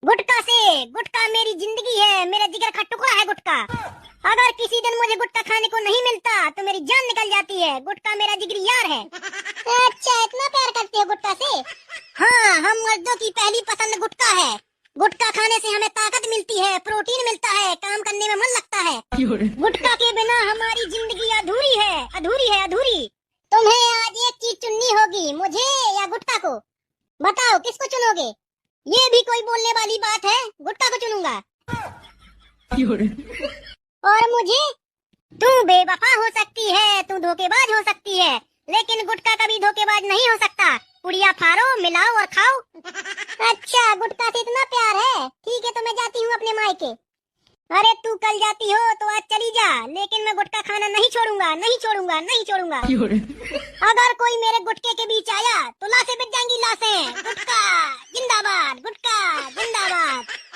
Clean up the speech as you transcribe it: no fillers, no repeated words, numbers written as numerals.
गुटखा से। गुटखा मेरी जिंदगी है, मेरा जिगर का टुकड़ा है गुटखा। अगर किसी दिन मुझे गुटखा खाने को नहीं मिलता तो मेरी जान निकल जाती है। गुटखा मेरा जिगरी यार है। अच्छा, इतना प्यार करते हो गुटखा से? हाँ, हम मर्दों की पहली पसंद गुटखा है। गुटखा खाने से हमें ताकत मिलती है, प्रोटीन मिलता है, काम करने में मन लगता है। गुटखा के बिना हमारी जिंदगी अधूरी है, अधूरी है, अधूरी। तुम्हें आज एक चीज चुननी होगी, मुझे या गुटखा को। बताओ किसको चुनोगे? ये भी कोई बोलने वाली बात है? गुटखा को चुनूंगा। और मुझे? तू बेवफा हो सकती है, तू धोखेबाज हो सकती है, लेकिन गुटखा कभी धोखेबाज नहीं हो सकता। पुड़िया फाड़ो, मिलाओ और खाओ। अच्छा, गुटखा से इतना प्यार है। ठीक है, तो मैं जाती हूँ अपने मायके। अरे तू कल जाती हो तो आज चली जा, लेकिन मैं गुटखा खाना नहीं छोड़ूंगा, नहीं छोड़ूंगा, नहीं छोड़ूंगा। अगर कोई मेरे गुटके के बीच आया तो लाशें बिक जाएंगी, लाशें। गुटखा